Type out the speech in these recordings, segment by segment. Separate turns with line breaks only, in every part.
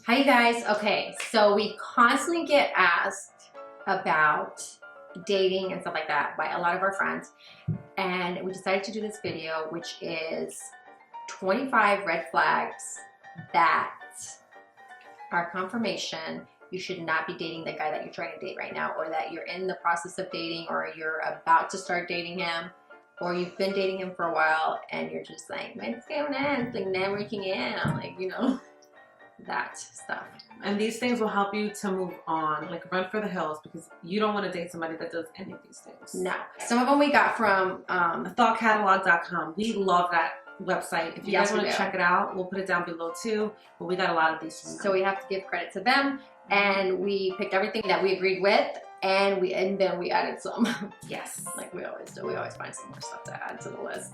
Hi you guys. Okay, so we constantly get asked about dating and stuff like that by a lot of our friends, and we decided to do this video, which is 25 red flags that are confirmation you should not be dating the guy that you're trying to date right now, or that you're in the process of dating, or you're about to start dating him, or you've been dating him for a while and you're just like, what's going on? It's like never working out, like, you know, that stuff.
And these things will help you to move on, like run for the hills, because you don't want to date somebody that does any of these things.
No. Some of them we got from
thoughtcatalog.com. We love that website. If you guys want to check it out, we'll put it down below too. But we got a lot of these from them.
So we have to give credit to them, and we picked everything that we agreed with, and then we added some.
Yes.
Like we always do. We always find some more stuff to add to the list.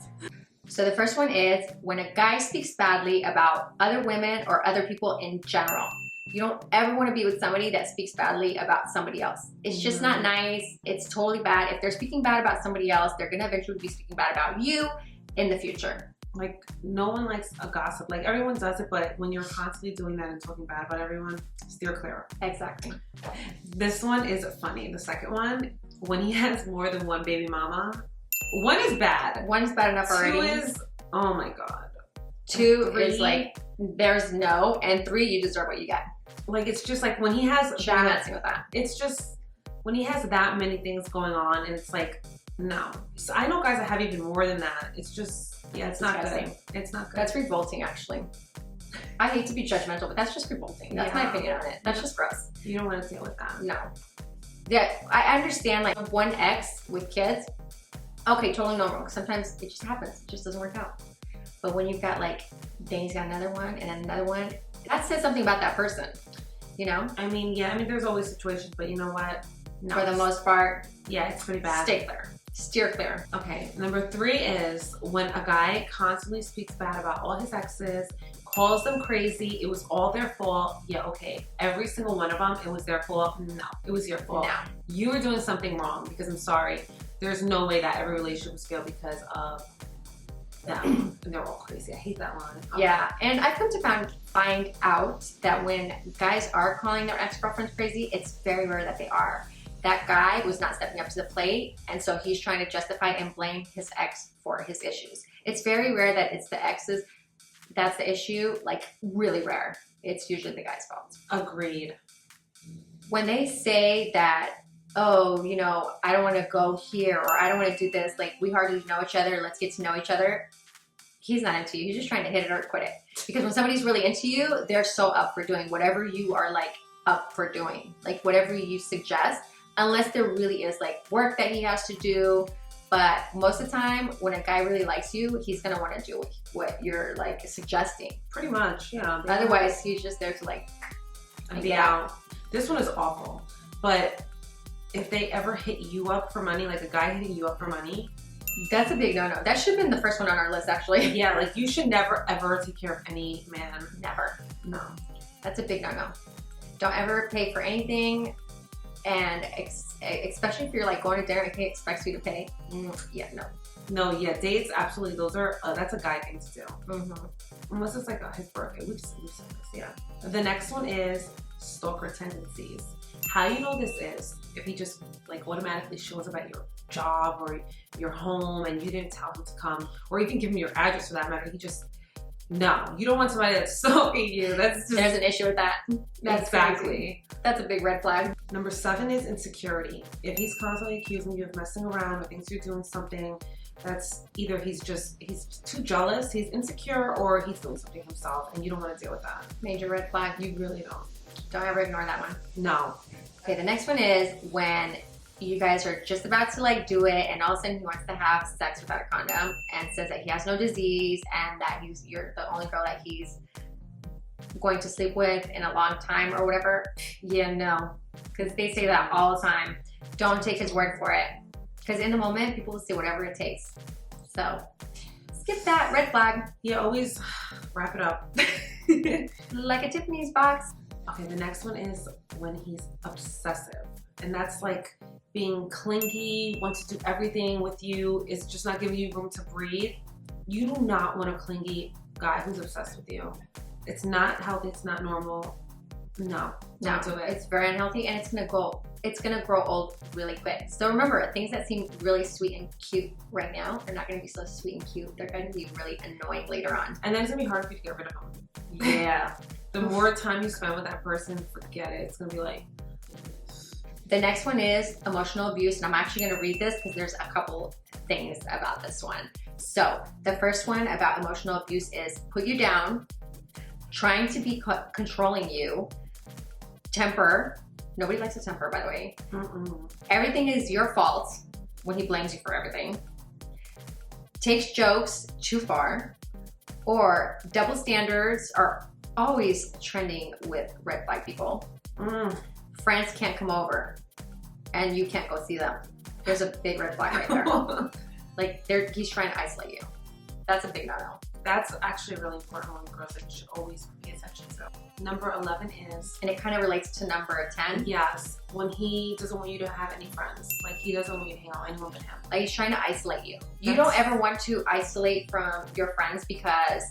So the first one is when a guy speaks badly about other women or other people in general. You don't ever want to be with somebody that speaks badly about somebody else. It's just not nice. It's totally bad. If they're speaking bad about somebody else, they're going to eventually be speaking bad about you in the future.
Like, no one likes a gossip. Like, everyone does it, but when you're constantly doing that and talking bad about everyone, steer clear.
Exactly.
This one is funny. The second one, when he has more than one baby mama. One is bad.
One is bad enough already.
Two is, oh my God.
Two is like, there's no, and three, you deserve what you get.
Like, it's just like when he has,
I'm messing with that.
It's just, when he has that many things going on, and it's like, no. So I know guys that have even more than that. It's just, yeah, it's not good. It's not good.
That's revolting, actually. I hate to be judgmental, but that's just revolting. That's my opinion on it. That's just gross.
You don't want to deal with that.
No. Yeah, I understand, like, one ex with kids, okay, totally normal. Sometimes it just happens. It just doesn't work out. But when you've got, like, then he's got another one and then another one, that says something about that person, you know?
I mean, yeah, there's always situations, but you know what?
No, for the most part,
yeah, it's pretty bad.
Stay clear. Steer clear.
Okay, number 3 is when a guy constantly speaks bad about all his exes, calls them crazy, it was all their fault. Yeah, okay, every single one of them, it was their fault. No, it was your fault.
No.
You were doing something wrong, because I'm sorry, there's no way that every relationship was failed because of them. And they're all crazy. I hate that line. Okay.
Yeah, and I've come to find out that when guys are calling their ex-girlfriends crazy, it's very rare that they are. That guy was not stepping up to the plate, and so he's trying to justify and blame his ex for his issues. It's very rare that it's the exes that's the issue, like really rare. It's usually the guy's fault.
Agreed.
When they say that, oh, you know, I don't want to go here, or I don't want to do this, like we hardly know each other, let's get to know each other, he's not into you. He's just trying to hit it or quit it. Because when somebody's really into you, they're so up for doing whatever you are like up for doing, like whatever you suggest, unless there really is like work that he has to do. But most of the time, when a guy really likes you, he's gonna want to do what you're like suggesting.
Pretty much, yeah.
Otherwise, he's just there to like
be out. This one is awful, but if they ever hit you up for money, like a guy hitting you up for money,
that's a big no-no. That should have been the first one on our list, actually.
Yeah, like you should never ever take care of any man.
Never.
No.
That's a big no-no. Don't ever pay for anything, and especially if you're like going to dinner and he expects you to pay. Yeah, no.
No, yeah, dates, absolutely. Those are, that's a guy thing to do. Unless it's like his birthday. We've said this, yeah. The next one is stalker tendencies. How you know this is if he just like automatically shows up at your job or your home and you didn't tell him to come, or even give him your address for that matter. He just, no, you don't want somebody that's stalking you. That's just,
there's an issue with that. That's
exactly.
Crazy. That's a big red flag.
Number 7 is insecurity. If he's constantly accusing you of messing around or thinks you're doing something, that's either he's too jealous, he's insecure, or he's doing something himself, and you don't want to deal with that.
Major red flag.
You really don't.
Don't ever ignore that one.
No.
Okay, the next one is when you guys are just about to like do it, and all of a sudden he wants to have sex without a condom and says that he has no disease and that you're the only girl that he's going to sleep with in a long time or whatever. Yeah, no, because they say that all the time. Don't take his word for it, because in the moment people will say whatever it takes. So skip that red flag.
Yeah, always wrap it up.
Like a Tiffany's box.
Okay, the next one is when he's obsessive. And that's like being clingy, wants to do everything with you, is just not giving you room to breathe. You do not want a clingy guy who's obsessed with you. It's not healthy, it's not normal. No,
No,
don't do it.
it's very unhealthy, and it's gonna grow old really quick. So remember, things that seem really sweet and cute right now, they're not gonna be so sweet and cute. They're gonna be really annoying later on.
And then it's gonna be hard for you to get rid of them. Yeah. The more time you spend with that person, forget it. It's gonna be like.
The next one is emotional abuse, and I'm actually gonna read this because there's a couple things about this one. So the first one about emotional abuse is put you down, trying to be controlling you, temper. Nobody likes a temper, by the way. Everything is your fault when he blames you for everything. Takes jokes too far, or double standards are always trending with red flag people. Friends can't come over and you can't go see them. There's a big red flag right there. Like he's trying to isolate you. That's a big no-no.
That's actually a really important one, girls, that you should always pay attention to. Number 11 is...
And it kind of relates to number 10.
Yes, when he doesn't want you to have any friends. Like, he doesn't want you to hang out with anyone but him.
Like, he's trying to isolate you. You don't ever want to isolate from your friends because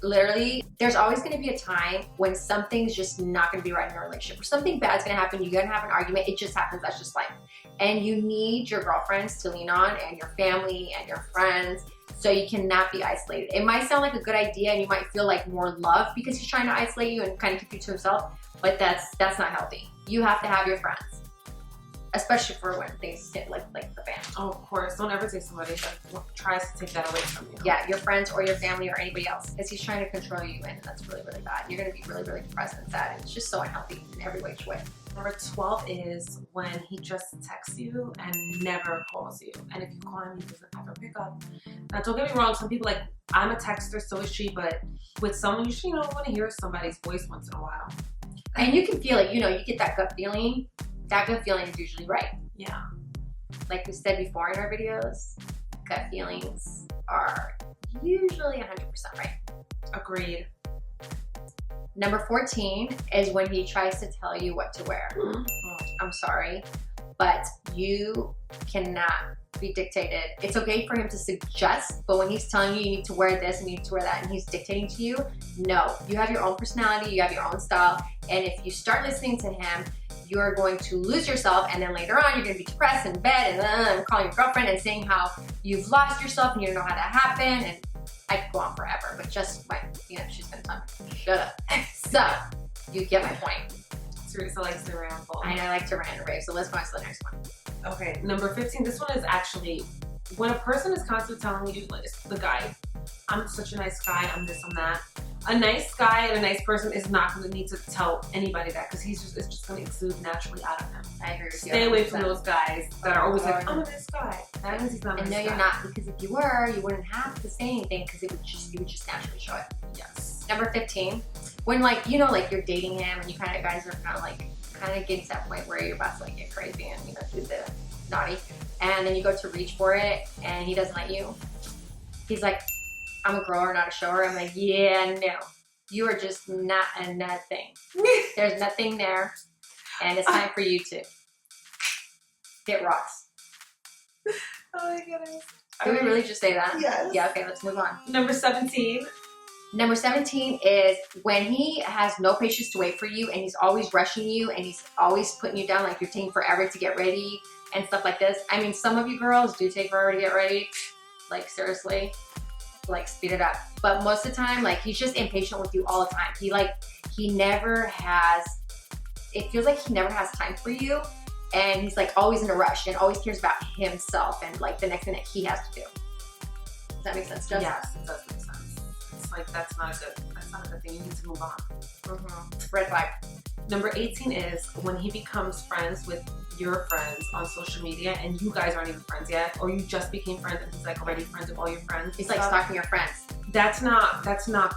literally, there's always going to be a time when something's just not going to be right in your relationship. Or something bad's going to happen. You're going to have an argument. It just happens. That's just life. And you need your girlfriends to lean on, and your family and your friends, so you cannot be isolated. It might sound like a good idea, and you might feel like more love because he's trying to isolate you and kind of keep you to himself, but that's not healthy. You have to have your friends, especially for when things hit like the fan.
Oh, of course. Don't ever take somebody that tries to take that away from you.
Yeah, your friends or your family or anybody else, because he's trying to control you, and that's really, really bad. You're going to be really, really depressed and sad, and it's just so unhealthy in every which way.
Number 12 is when he just texts you and never calls you. And if you call him, he doesn't ever pick up. Now, don't get me wrong. Some people, like, I'm a texter, so is she, but with someone, you should, want to hear somebody's voice once in a while.
And you can feel it. You get that gut feeling. That gut feeling is usually right.
Yeah.
Like we said before in our videos, gut feelings are usually 100% right.
Agreed.
Number 14 is when he tries to tell you what to wear. I'm sorry, but you cannot be dictated. It's okay for him to suggest, but when he's telling you you need to wear this and you need to wear that and he's dictating to you, no. You have your own personality, you have your own style, and if you start listening to him, you're going to lose yourself, and then later on you're going to be depressed in bed and calling your girlfriend and saying how you've lost yourself and you don't know how that happened, and I could go on forever, but just like, she's gonna tell me, shut up. So, you get my point.
Teresa likes to ramble.
And I like to rant and rave, so let's go on to the next one.
Okay, number 15, this one is actually, when a person is constantly telling you, like, the guy, I'm such a nice guy, I'm this, I'm that. A nice guy and a nice person is not going to need to tell anybody that, because it's just going to exude naturally out of him.
I agree with you.
Stay away from those guys that are always like, I'm a nice guy. That means he's not a nice guy.
And no, you're not, because if you were, you wouldn't have to say anything, because you would just naturally show it.
Yes.
Number 15, when like you're dating him and you guys are kind of getting to that point where you're about to like get crazy and do the naughty, and then you go to reach for it and he doesn't let you. He's like, I'm a grower, not a shower. I'm like, yeah, no. You are just not a nothing. There's nothing there, and it's time for you to get rocks.
Oh my goodness.
Did we really just say that?
Yes.
Yeah, okay, let's move on.
Number 17.
Number 17 is when he has no patience to wait for you, and he's always rushing you, and he's always putting you down, like you're taking forever to get ready and stuff like this. I mean, some of you girls do take forever to get ready. Like, seriously. Like, speed it up. But most of the time, like, he's just impatient with you all the time. He never has, it feels like he never has time for you, and he's like always in a rush and always cares about himself and like the next thing that he has to do. Does that make sense, Jess?
Yes, it does make sense. It's like, that's not a good thing. You need to move on.
Red flag.
Number 18 is when he becomes friends with your friends on social media and you guys aren't even friends yet, or you just became friends and he's like already friends with all your friends.
He's like stalking your friends.
That's not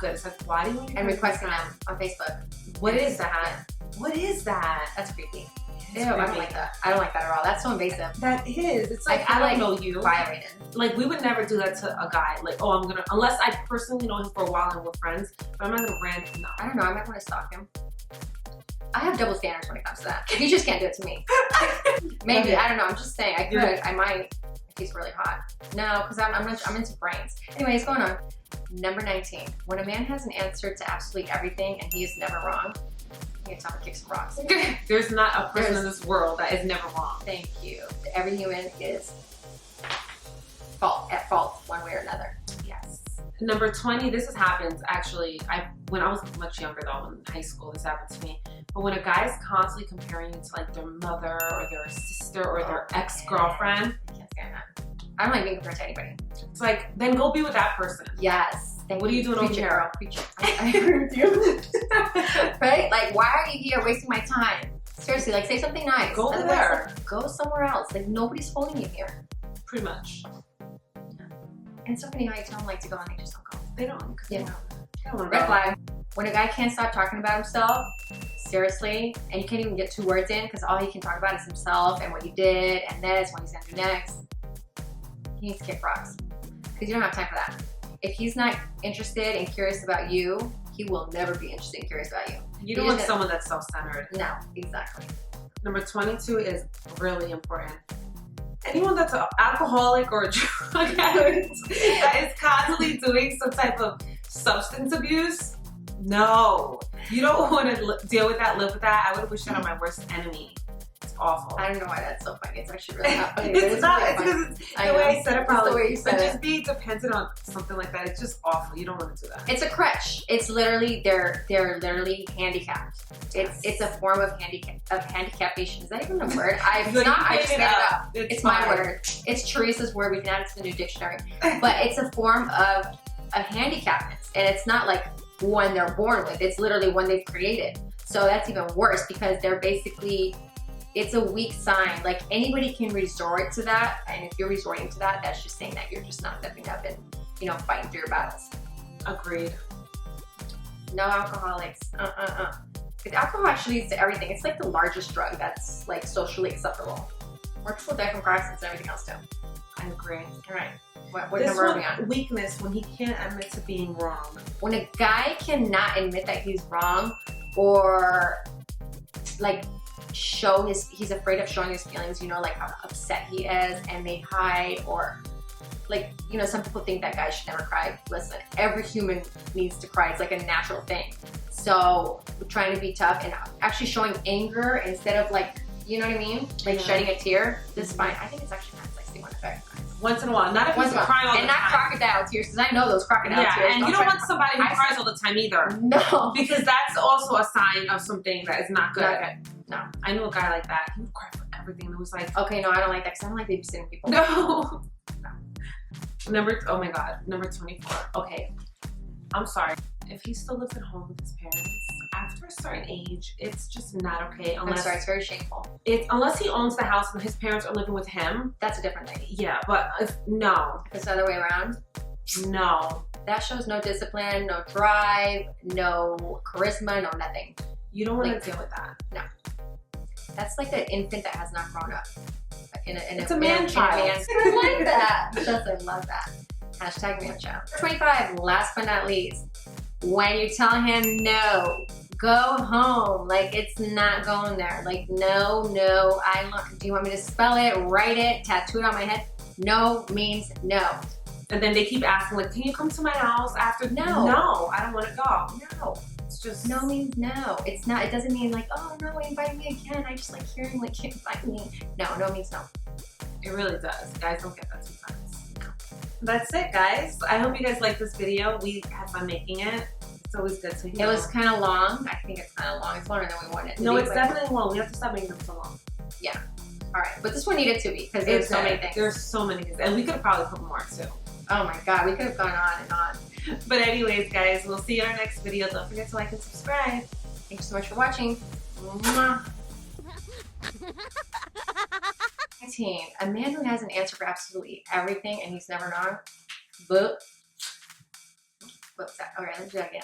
good. It's like, why do you
and requesting them on Facebook?
What is that? What is that?
That's creepy. Ew, I don't like that. I don't like that at all. That's so invasive.
That is. It's like,
I
don't know you.
Violated.
Like, we would never do that to a guy. Like, oh, unless I personally know him for a while and we're friends, but I'm not gonna rant. No.
I don't know. I might want to stalk him. I have double standards when it comes to that. He just can't do it to me. Maybe. I don't know. I'm just saying. I could. I might if he's really hot. No, because I'm into brains. Anyways, going on. Number 19. When a man has an answer to absolutely everything and he is never wrong, You tell me to kick some rocks.
There's not a person in this world that is never wrong.
Thank you. Every human is at fault one way or another.
Yes. Number 20, this has happened actually. When I was much younger though, in high school, this happened to me. But when a guy is constantly comparing you to like their mother or their sister or their ex-girlfriend.
I can't stand that. I don't like being compared to anybody.
It's like, then go be with that person.
Yes.
What are you doing over here?
Preacher. I agree with you. Right? Like, why are you here wasting my time? Seriously, like, say something nice.
Go over there.
Like, go somewhere else. Like, nobody's holding you here.
Pretty much.
Yeah. And it's so funny how you tell them, like, to go and they just don't go.
They don't.
Yeah.
They don't
Red flag. When a guy can't stop talking about himself, seriously, and you can't even get 2 words in because all he can talk about is himself and what he did and this, what he's gonna do next, he needs to kick rocks. Because you don't have time for that. If he's not interested and curious about you, he will never be interested and curious about you.
You don't want someone that's self-centered.
No, exactly.
Number 22 is really important. Anyone that's an alcoholic or a drug addict that is constantly doing some type of substance abuse, no. You don't want to deal with that, live with that. I would wish that on my worst enemy. It's awful.
I don't know why that's so funny. It's actually really not funny.
It's not. It's because the way I said it probably.
The way you said
but
it.
just being dependent on something like that, it's just awful. You don't want to do that.
It's a crutch. It's literally, they're literally handicapped. It's a form of handicappation. Is that even a word? I just made it up. It's my word. It's Teresa's word. We can add it to the new dictionary. But it's a form of handicapness. And it's not like one they're born with. It's literally one they've created. So that's even worse because they're basically, it's a weak sign. Like anybody can resort to that. And if you're resorting to that, that's just saying that you're just not stepping up and, you know, fighting through your battles.
Agreed.
No alcoholics. Because alcohol actually leads to everything. It's like the largest drug that's like socially acceptable. More people die from car accidents and everything else too.
I agree.
All right. What number are we on?
Weakness, when he can't admit to being wrong.
When a guy cannot admit that he's wrong or like he's afraid of showing his feelings, you know, like how upset he is and they hide, or like, you know, some people think that guys should never cry. Listen, every human needs to cry. It's like a natural thing. So trying to be tough and actually showing anger instead of like, you know what I mean? Like shedding a tear, this is fine. I think it's actually kind of sexy when it affects.
Once in a while, not if he's crying all the time.
And not crocodile tears, because I know those crocodile tears.
Yeah, and you don't want somebody who cries all the time either.
No.
Because that's also a sign of something that is not good.
Not good. No.
I knew a guy like that. He would cry for everything. It was like...
Okay, no, I don't like that because I don't like babysitting people.
No. Oh my God, number 24. Okay, I'm sorry. If he still lives at home with his parents, after a certain age, it's just not okay.
I'm sorry, it's very shameful.
Unless he owns the house and his parents are living with him.
That's a different thing.
Yeah, but no.
If it's the other way around?
No.
That shows no discipline, no drive, no charisma, no nothing.
You don't want to deal with that.
No. That's like an infant that has not grown up.
It's a man-child.
I like that. I love that. Hashtag man-child. 25, last but not least. When you tell him no, go home. Like, it's not going there. Like, no, do you want me to spell it, write it, tattoo it on my head? No means no.
And then they keep asking, like, can you come to my house after?
No.
No, I don't want to go.
No.
It's just...
No means no. It's not, it doesn't mean like, oh no, invite me again. I just like hearing like, invite me. No means no.
It really does. Guys don't get that sometimes. That's it, guys. I hope you guys liked this video. We had fun making it. It's always good to hear.
It was kind of long. I think it's kind of long. It's longer than we wanted it to be.
No, it's definitely long. We have to stop making them so long.
Yeah. All right. But this one needed to be because there's so many things.
There's so many things. And we could have probably put more too.
Oh my God. We could have gone on and on.
But anyways, guys, we'll see you in our next video. Don't forget to like and subscribe.
Thank you so much for watching. Mwah. 19. A man who has an answer for absolutely everything and he's never known. But what's that? All right, let's do that again.